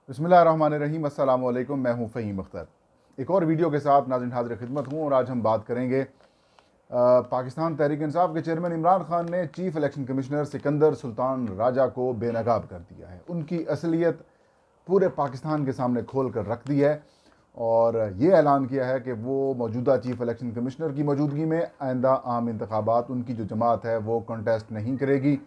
बिस्मिल्लाहिर्रहमानिर्रहीम, अस्सलाम वालेकुम। मैं हूं फ़हीम अख्तर। एक और वीडियो के साथ नाज़रीन हाज़िर खिदमत हूं और आज हम बात करेंगे पाकिस्तान तहरीक इंसाफ के चेयरमैन इमरान खान ने chief election commissioner Sikandar Sultan Raja को बेनकाब कर दिया है। उनकी असलियत पूरे पाकिस्तान के सामने खोल कर रख दी है और ये ऐलान किया है कि वो मौजूदा चीफ इलेक्शन कमिश्नर की मौजूदगी में आइंदा आम इंतखाबात उनकी जो जमात है वो कंटेस्ट नहीं करेगी।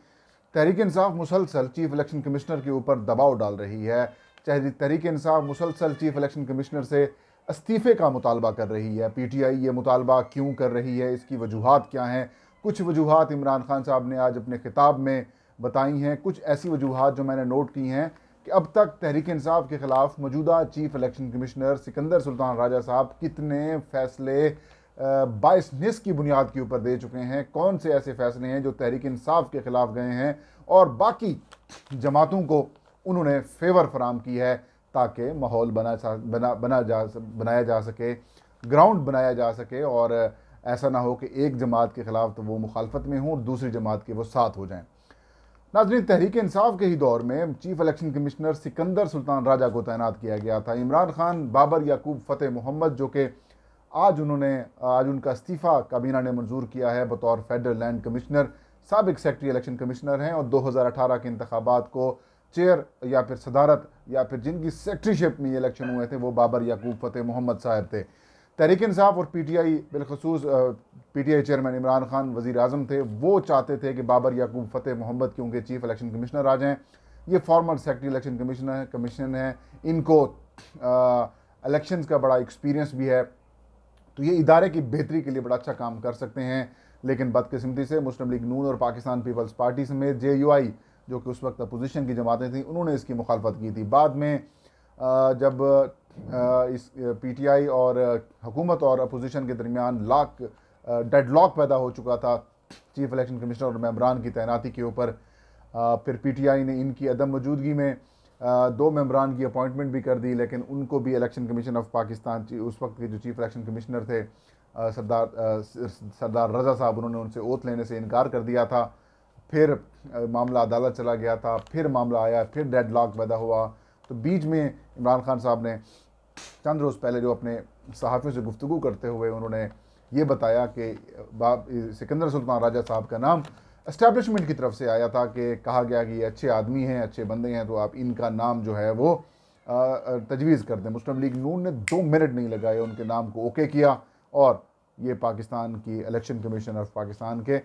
तहरीक इंसाफ मुसलसल चीफ इलेक्शन कमिश्नर के ऊपर दबाव डाल रही है। चाहे तहरीक इंसाफ मुसलसल चीफ इलेक्शन कमिश्नर से इस्तीफ़े का मुतालबा कर रही है। PTI ये मुतालबा क्यों कर रही है, इसकी वजूहात क्या हैं? कुछ वजूहात इमरान खान साहब ने आज अपने खिताब में बताई हैं। कुछ ऐसी वजूहात जो मैंने नोट की हैं कि अब तक तहरीक इंसाफ के ख़िलाफ़ मौजूदा chief election commissioner Sikandar Sultan Raja साहब कितने फ़ैसले बाइस निस की बुनियाद के ऊपर दे चुके हैं। कौन से ऐसे फ़ैसले हैं जो तहरीक इंसाफ के ख़िलाफ़ गए हैं और बाकी जमातों को उन्होंने फेवर फराम की है ताकि माहौल बनाया जा सके, ग्राउंड बनाया जा सके और ऐसा ना हो कि एक जमात के ख़िलाफ़ तो वो मुखालफत में हों और दूसरी जमात के वो साथ हो जाएं। नाज़रीन, तहरीक इंसाफ के ही दौर में chief election commissioner Sikandar Sultan Raja को तैनात किया गया था। इमरान खान, बाबर याकूब फ़तेह मोहम्मद, जो कि आज उनका इस्तीफ़ा काबीना ने मंजूर किया है बतौर फेडरल लैंड कमिश्नर, साबिक सेक्रेटरी इलेक्शन कमिश्नर हैं और 2018 के इंतखाबात को चेयर या फिर सदारत या फिर जिनकी सेक्रेटरीशिप में ये इलेक्शन हुए थे वो बाबर याकूब फ़तेह मोहम्मद साहब थे। तहरीक इंसाफ और PTI, बिलखसूस PTI चेयरमैन इमरान खान वज़ीर आज़म थे, वो चाहते थे कि बाबर याकूब फ़तेह मोहम्मद क्योंकि चीफ इलेक्शन कमिश्नर आ जाएँ। ये फॉर्मर सेक्रेटरी इलेक्शन कमीशन है, इनको इलेक्शंस का बड़ा एक्सपीरियंस भी है, तो ये इदारे की बेहतरी के लिए बड़ा अच्छा काम कर सकते हैं। लेकिन बदकिस्मती से मुस्लिम लीग नून और पाकिस्तान पीपल्स पार्टी समेत JUI, जो कि उस वक्त अपोजिशन की जमातें थीं, उन्होंने इसकी मुखालफत की थी। बाद में जब इस PTI और हुकूमत और अपोजिशन के दरमियान डेडलॉक पैदा हो चुका था चीफ इलेक्शन कमिश्नर और मेम्बरान की तैनाती के ऊपर, फिर PTI ने इनकी अदम मौजूदगी में 2 मेम्बरान की अपॉइंटमेंट भी कर दी, लेकिन उनको भी इलेक्शन कमीशन ऑफ पाकिस्तान, उस वक्त के जो चीफ इलेक्शन कमिश्नर थे सरदार रज़ा साहब, उन्होंने उनसे ओथ लेने से इनकार कर दिया था। फिर मामला अदालत चला गया था, फिर मामला आया, फिर डेडलॉक पैदा हुआ। तो बीच में इमरान खान साहब ने चंद रोज़ पहले जो अपने सहाफ़ियों से गुफ्तगू करते हुए उन्होंने ये बताया कि सिकंदर सुल्तान राजा साहब का नाम एस्टैब्लिशमेंट की तरफ से आया था कि कहा गया कि ये अच्छे आदमी हैं, अच्छे बंदे हैं, तो आप इनका नाम जो है वो तजवीज़ कर दें। मुस्लिम लीग नून ने 2 मिनट नहीं लगाए, उनके नाम को ओके किया और ये पाकिस्तान की इलेक्शन कमीशन ऑफ पाकिस्तान के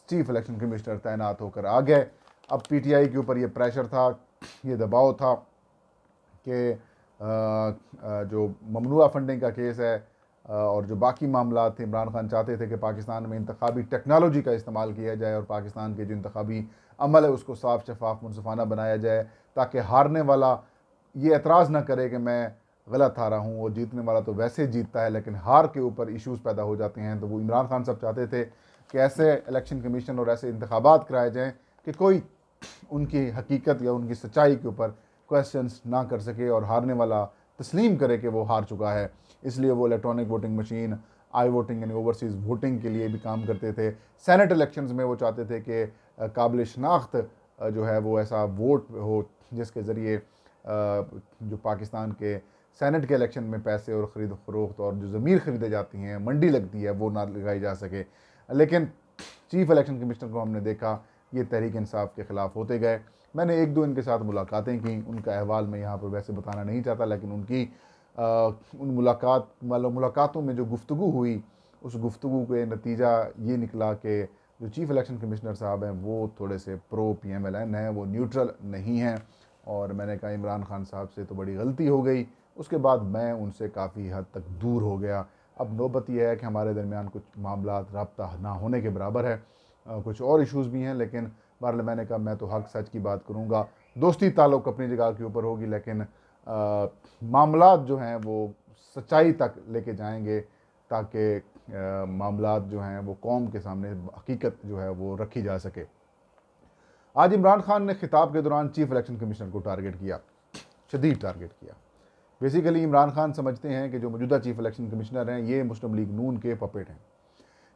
चीफ इलेक्शन कमिश्नर तैनात होकर आ गए। अब PTI के ऊपर ये प्रेशर था, ये दबाव था कि जो ममनुआ फंडिंग का केस है और जो बाकी मामला थे, इमरान खान चाहते थे कि पाकिस्तान में इंतखाबी टेक्नोलॉजी का इस्तेमाल किया जाए और पाकिस्तान के जो इंतखाबी अमल है उसको साफ शफाफ मुनसफाना बनाया जाए, ताकि हारने वाला ये एतराज़ ना करे कि मैं गलत हारा हूँ, वो जीतने वाला तो वैसे जीतता है, लेकिन हार के ऊपर इश्यूज़ पैदा हो जाते हैं। तो वो इमरान खान साहब चाहते थे कि ऐसे इलेक्शन कमीशन और ऐसे इंतखाबात कराए जाएँ कि कोई उनकी हकीकत या उनकी सच्चाई के ऊपर क्वेश्चंस ना कर सके और हारने वाला तस्लीम करे कि वो हार चुका है। इसलिए वो इलेक्ट्रॉनिक वोटिंग मशीन, आई वोटिंग यानी ओवरसीज़ वोटिंग के लिए भी काम करते थे। सेनेट इलेक्शंस में वो चाहते थे कि काबिल शनाख्त जो है वो ऐसा वोट हो जिसके ज़रिए जो पाकिस्तान के सेनेट के इलेक्शन में पैसे और ख़रीद फरोख्त और जो ज़मीर ख़रीदे जाती हैं, मंडी लगती है, वो ना लगाई जा सके। लेकिन चीफ इलेक्शन कमिश्नर को हमने देखा ये तहरीक इंसाफ के ख़िलाफ़ होते गए। मैंने 1-2 इनके साथ मुलाकातें की, उनका अहवाल मैं यहाँ पर वैसे बताना नहीं चाहता, लेकिन उनकी उन मुलाकातों में जो गुफ्तगू हुई, उस गुफ्तगू के नतीजा ये निकला कि जो चीफ इलेक्शन कमिश्नर साहब हैं वो थोड़े से प्रो PMLN हैं, वो न्यूट्रल नहीं हैं। और मैंने कहा इमरान खान साहब से तो बड़ी गलती हो गई। उसके बाद मैं उनसे काफ़ी हद तक दूर हो गया। अब नौबत यह है कि हमारे दरमियान कुछ मामलात रब्ता ना होने के बराबर है, कुछ और इश्यूज़ भी हैं, लेकिन बहरहाल मैंने कहा मैं तो हक सच की बात करूँगा। दोस्ती ताल्लुक़ अपनी जगह के ऊपर होगी, लेकिन मामलात जो हैं वो सच्चाई तक लेके जाएंगे ताकि मामलात जो हैं वो कौम के सामने हकीकत जो है वो रखी जा सके। आज इमरान खान ने खिताब के दौरान चीफ इलेक्शन कमिश्नर को टारगेट किया, शदीद टारगेट किया। बेसिकली इमरान खान समझते हैं कि जो मौजूदा चीफ इलेक्शन कमिश्नर हैं ये मुस्लिम लीग नून के पपेट हैं।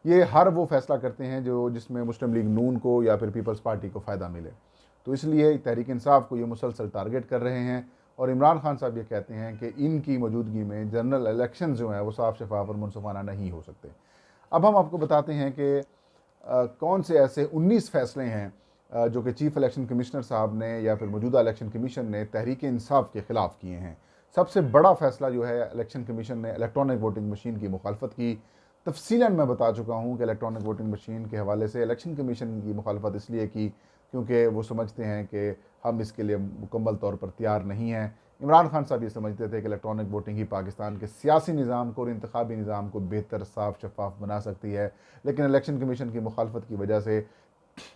ये हर वो फैसला करते हैं जिसमें मुस्लिम लीग नून को या फिर पीपल्स पार्टी को फ़ायदा मिले। तो इसलिए तहरीक इंसाफ को ये मुसलसल टारगेट कर रहे हैं और इमरान खान साहब ये कहते हैं कि इनकी मौजूदगी में जनरल इलेक्शन जो हैं वो साफ शफाफ और मुनसफाना नहीं हो सकते। अब हम आपको बताते हैं कि कौन से ऐसे 19 फैसले हैं जो कि चीफ इलेक्शन कमिश्नर साहब ने या फिर मौजूदा इलेक्शन कमीशन ने तहरीक इंसाफ के ख़िलाफ़ किए हैं। सबसे बड़ा फैसला जो है, इलेक्शन कमीशन ने इलेक्ट्रॉनिक वोटिंग मशीन की मुखालफत की। तफसीलन मैं बता चुका हूँ कि इलेक्ट्रॉनिक वोटिंग मशीन के हवाले से इलेक्शन कमीशन की मुखालफत इसलिए की क्योंकि वो समझते हैं कि हम इसके लिए मुकम्मल तौर पर तैयार नहीं हैं। इमरान खान साहब ये समझते थे कि इलेक्ट्रॉनिक वोटिंग ही पाकिस्तान के सियासी निज़ाम को और इंतखाबी निज़ाम को बेहतर, साफ, शफाफ बना सकती है। लेकिन इलेक्शन कमीशन की मुखालफत की वजह से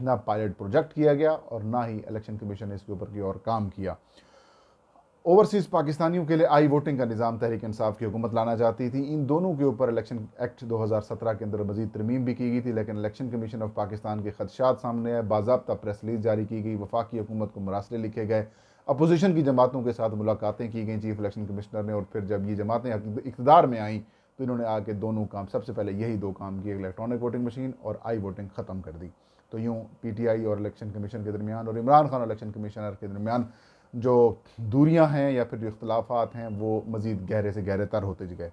ना पायलट प्रोजेक्ट किया गया और ना ही इलेक्शन कमीशन ने इसके ऊपर की और काम किया। ओवरसीज़ पाकिस्तानियों के लिए आई वोटिंग का निज़ाम तहरीक इंसाफ की हुकूमत लाना चाहती थी। इन दोनों के ऊपर इलेक्शन एक्ट 2017 के अंदर मजीद तरमीम भी की गई थी, लेकिन इलेक्शन कमीशन ऑफ पाकिस्तान के खदशात सामने आए। बाज़ाब्ता प्रेस रिलीज जारी की गई, वफाकी हुकूमत को मरासले लिखे गए, अपोजिशन की जमातों के साथ मुलाकातें की गई चीफ इलेक्शन कमिश्नर ने, और फिर जब ये जमातें इक़्तिदार में आईं तो इन्होंने आके दोनों काम, सबसे पहले यही दो काम किए, इलेक्ट्रॉनिक वोटिंग मशीन और आई वोटिंग ख़त्म कर दी। तो यूँ PTI और इलेक्शन कमीशन के दरमियान और इमरान खान और इलेक्शन कमिश्नर के दरमियान जो दूरियां हैं या फिर जो इख्तलाफात हैं वो मज़ीद गहरे से गहरे तर होते गए।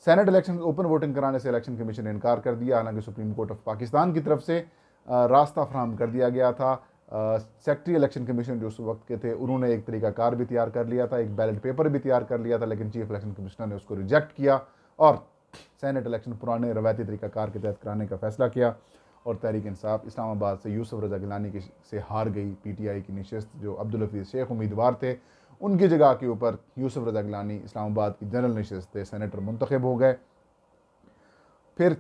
सेनेट इलेक्शन ओपन वोटिंग कराने से इलेक्शन कमीशन ने इनकार कर दिया, हालांकि सुप्रीम कोर्ट ऑफ पाकिस्तान की तरफ से रास्ता फराहम कर दिया गया था। सेक्रेटरी इलेक्शन कमीशन जो उस वक्त के थे उन्होंने एक तरीकाकार भी तैयार कर लिया था, एक बैलेट पेपर भी तैयार कर लिया था, लेकिन चीफ इलेक्शन कमिश्नर ने उसको रिजेक्ट किया और सेनेट इलेक्शन पुराने रवायती तरीकाकार के तहत कराने का फैसला किया। और तहरीक इंसाफ इस्लामाबाद से यूसुफ रज़ा गिलानी से हार गई। PTI की नशस्त जो अब्दुल हफीज़ शेख उम्मीदवार थे, उनकी जगह के ऊपर यूसुफ रज़ा गिलानी इस्लामाबाद की जनरल नशस्त थे, सेनेटर मुंतखब हो गए। फिर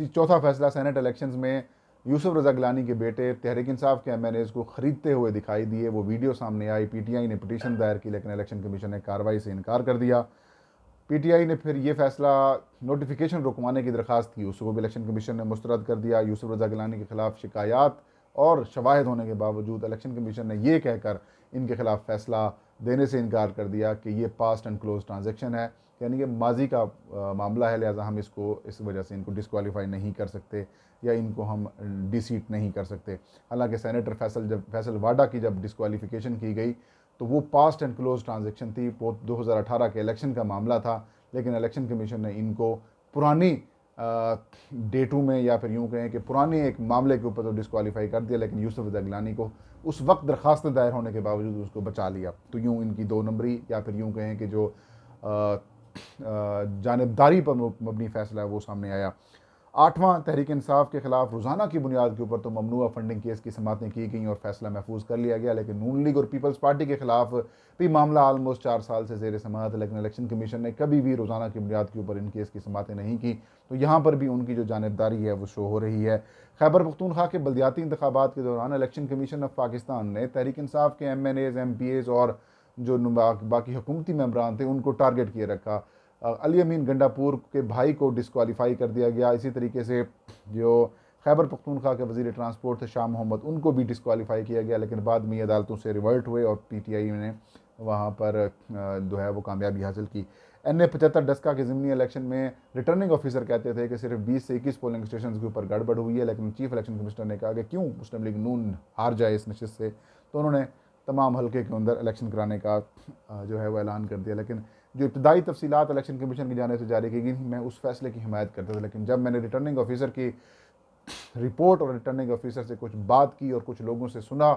चौथा फैसला, सेनेट इलेक्शंस में यूसुफ रज़ा गिलानी के बेटे तहरीक इंसाफ के MNAs को ख़रीदते हुए दिखाई दिए, वो वीडियो सामने आई। PTI ने पिटीशन दायर की, लेकिन इलेक्शन कमीशन ने कार्रवाई से इनकार कर दिया। PTI ने फिर ये फैसला नोटिफिकेशन रुकवाने की दरख्वास्त की, उसको भी इलेक्शन कमीशन ने मुस्तरद कर दिया। यूसुफ रज़ा गिलानी के खिलाफ शिकायत और शवाहिद होने के बावजूद इलेक्शन कमीशन ने ये कहकर इनके खिलाफ फैसला देने से इनकार कर दिया कि ये पास्ट एंड क्लोज ट्रांजेक्शन है, यानी कि माजी का मामला है, लिहाजा हम इसको इस वजह से इनको डिस्क्वालीफाई नहीं कर सकते या इनको हम डिसीट नहीं कर सकते। हालांकि सेनेटर फैसल वाडा की जब डिस्क्वालिफिकेशन की गई तो वो पास्ट एंड क्लोज ट्रांजेक्शन थी, वो 2018 के इलेक्शन का मामला था, लेकिन इलेक्शन कमीशन ने इनको पुरानी डेटों में या फिर यूँ कहें कि पुराने एक मामले के ऊपर तो डिस्क्वालीफाई कर दिया, लेकिन यूसुफ रज़ा गिलानी को उस वक्त दरख्वास्त दायर होने के बावजूद उसको बचा लिया। तो यूँ इनकी 2 नंबरी या फिर यूँ कहें कि जो जानिबदारी पर मबनी फ़ैसला है वो सामने आया। 8वां, तहरीक इंसाफ के खिलाफ रोज़ाना की बुनियाद के ऊपर तो ममनुआ फंडिंग केस की समातें की गई और फैसला महफूज कर लिया गया, लेकिन नून लीग और पीपल्स पार्टी के खिलाफ भी मामला आलमोस्ट 4 साल से ज़ेर समाअत, लेकिन इलेक्शन कमीशन ने कभी भी रोज़ाना की बुनियाद के ऊपर इन केस की समातें नहीं की। तो यहाँ पर भी उनकी जो जानिबदारी है वो शो हो रही है। खैबर पख्तूनख्वा के बल्दियाती इंतखाबात के दौरान इलेक्शन कमीशन ऑफ पाकिस्तान ने तहरीक इंसाफ के MNAs, MPAs और जो बाकी हुकूमती मेम्बरान थे उनको टारगेट किए रखा। अली अमीन गंडापुर के भाई को डिस्क्वालीफाई कर दिया गया। इसी तरीके से जो खैबर पख्तूनख्वा के वज़ीर ट्रांसपोर्ट थे शाह मोहम्मद, उनको भी डिस्क्वालीफाई किया गया, लेकिन बाद में अदालतों से रिवर्ट हुए और PTI ने वहाँ पर जो है वो कामयाबी हासिल की। NA 75 डस्का के ज़िमनी इलेक्शन में रिटर्निंग ऑफिसर कहते थे कि सिर्फ 20 से 21 पोलिंग स्टेशन के ऊपर गड़बड़ हुई है, लेकिन चीफ इलेक्शन कमिश्नर ने कहा कि क्यों मुस्लिम लीग नून हार जाए इस नशिस्त से, तो उन्होंने तमाम हल्के के अंदर इलेक्शन कराने का जो है वो ऐलान कर दिया। लेकिन जो इब्तदाई तफसीलात इलेक्शन कमीशन की जाने से जारी की गई, मैं उस फैसले की हिमायत करता था, लेकिन जब मैंने रिटर्निंग ऑफिसर की रिपोर्ट और रिटर्निंग ऑफिसर से कुछ बात की और कुछ लोगों से सुना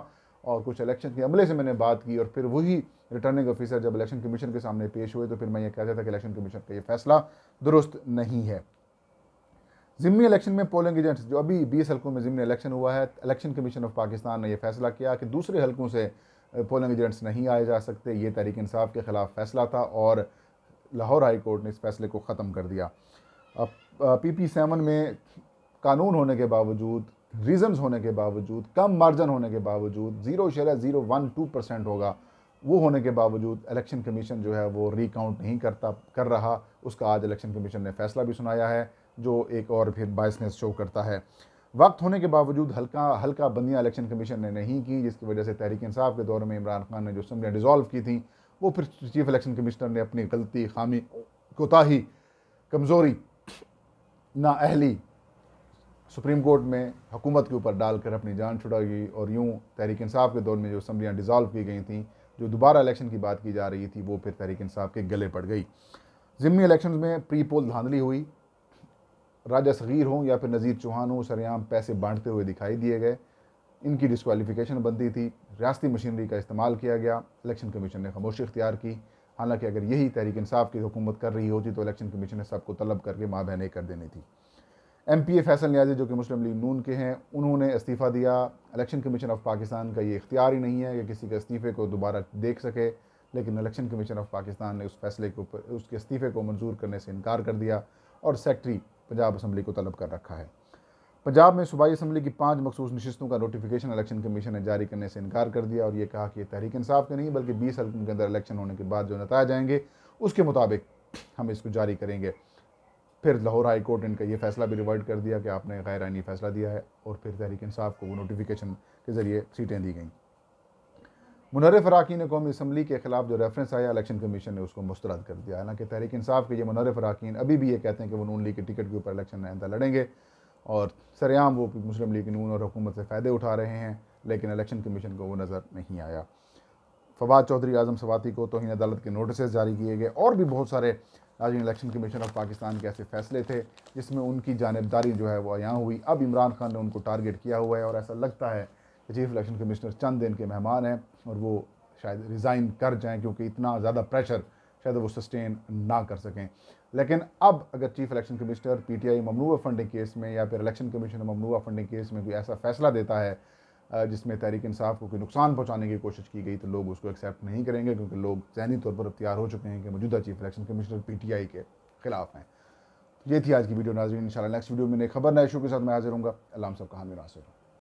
और कुछ इलेक्शन के अमले से मैंने बात की और फिर वही रिटर्निंग ऑफिसर जब इलेक्शन कमीशन के सामने पेश हुए तो फिर मैं ये कहता था कि इलेक्शन कमीशन का ये फैसला दुरुस्त नहीं है। ज़िमनी इलेक्शन में पोलिंग एजेंट्स, जो अभी 20 हल्कों में ज़िमनी इलेक्शन हुआ है, इलेक्शन कमीशन ऑफ पाकिस्तान ने यह फैसला किया कि दूसरे हल्कों से पोलिंग एजेंट्स नहीं आए जा सकते। ये तहरीक इंसाफ के ख़िलाफ़ फैसला था और लाहौर हाई कोर्ट ने इस फैसले को ख़त्म कर दिया। अब PP7 में कानून होने के बावजूद, रीज़न्स होने के बावजूद, कम मार्जिन होने के बावजूद 0.012% होगा, वो होने के बावजूद इलेक्शन कमीशन जो है वो रिकाउंट नहीं कर रहा। उसका आज इलेक्शन कमीशन ने फैसला भी सुनाया है, जो एक और फिर बायसनेस शो करता है। वक्त होने के बावजूद हल्का बंदियाँ इलेक्शन कमीशन ने नहीं की, जिसकी वजह से तहरीक इंसाफ के दौर में इमरान खान ने जो असम्बलियाँ डिज़ोल्व की थी वो फिर चीफ इलेक्शन कमिश्नर ने अपनी गलती, खामी, कोताही, कमज़ोरी, नाअहली सुप्रीम कोर्ट में हुकूमत के ऊपर डालकर अपनी जान छुड़ाई और यूँ तहरीक इंसाफ के दौर में जो असम्बलियाँ डिज़ोल्व की गई थी जो दोबारा इलेक्शन की बात की जा रही थी वो फिर तहरीक इंसाफ के गले पड़ गई। ज़िमनी इलेक्शन में प्री पोल धांधली हुई, राजा सगीर हों या फिर नज़ीर चौहान हों, सरेआम पैसे बांटते हुए दिखाई दिए गए। इनकी डिस्क्वालिफिकेशन बनती थी, रियासती मशीनरी का इस्तेमाल किया गया, इलेक्शन कमीशन ने खामोशी इख्तियार की। हालांकि अगर यही तहरीक इंसाफ की हुकूमत कर रही होती तो इलेक्शन कमीशन ने सबको तलब करके माँ बहन कर देनी थी। MPA फैसल नियाज़ी जो कि मुस्लिम लीग नून के हैं, उन्होंने इस्तीफ़ा दिया। इलेक्शन कमीशन ऑफ पाकिस्तान का ये इख्तियार ही नहीं है कि किसी के इस्तीफ़े को दोबारा देख सके, लेकिन इलेक्शन कमीशन ऑफ पाकिस्तान ने उस फैसले के ऊपर उसके इस्तीफ़े को मंजूर करने से इनकार कर दिया और सेक्रेटरी पंजाब असम्बली को तलब कर रखा है। पंजाब में सूबाई असम्बली की 5 मखसूस नशिस्तों का नोटिफिकेशन इलेक्शन कमीशन ने जारी करने से इनकार कर दिया और ये कहा कि ये तहरीक इंसाफ के नहीं बल्कि 20 हल्कों के अंदर इलेक्शन होने के बाद जो नतायज आएंगे उसके मुताबिक हम इसको जारी करेंगे। फिर लाहौर हाई कोर्ट ने इनका ये फैसला भी रिवर्ट कर दिया कि आपने गैर आइनी फैसला दिया है और फिर तहरीक इंसाफ को वो नोटिफिकेशन के ज़रिए सीटें दी गई। मुनर्रिफ अरकान कौमी असम्बली के खिलाफ जो रेफरेंस आया इलेक्शन कमीशन ने उसको मुस्तरद कर दिया। हालांकि तहरीक इंसाफ के ये मुनर्रिफ अरकान अभी भी ये कहते हैं कि वो नून लीग के टिकट के ऊपर इलेक्शन आइंदा लड़ेंगे और सरेआम वो मुस्लिम लीग नून और हुकूमत से फ़ायदे उठा रहे हैं, लेकिन इलेक्शन कमीशन को वो नज़र नहीं आया। फवाद चौधरी, आज़म सवाती को तौहीन अदालत के नोटिस जारी किए गए और भी बहुत सारे नाज़रीन इलेक्शन कमीशन ऑफ पाकिस्तान के ऐसे फैसले थे जिसमें उनकी जानिबदारी जो है वो यहाँ हुई। अब इमरान खान ने उनको टारगेट किया हुआ है और ऐसा लगता है कि चीफ इलेक्शन कमिश्नर चंद दिन के मेहमान हैं और वो शायद रिज़ाइन कर जाएँ क्योंकि इतना ज़्यादा प्रेशर शायद वो सस्टेन ना कर सकें। लेकिन अब अगर चीफ इलेक्शन कमिश्नर PTI ममनूआ फंडिंग केस में या फिर इलेक्शन कमीशन ममनूआ फंडिंग केस में कोई ऐसा फैसला देता है जिसमें तहरीक इंसाफ को कोई नुकसान पहुंचाने की कोशिश की गई तो लोग उसको एक्सेप्ट नहीं करेंगे क्योंकि लोग ज़हनी तौर पर तैयार हो चुके हैं कि मौजूदा चीफ इलेक्शन कमिश्नर PTI के खिलाफ हैं। ये थी आज की वीडियो नाज़रीन। इंशाल्लाह नेक्स्ट वीडियो में नई खबर नए इशू के साथ मैं हाजिर हूँगा। अल्लाह हम सबका हामी नासिर।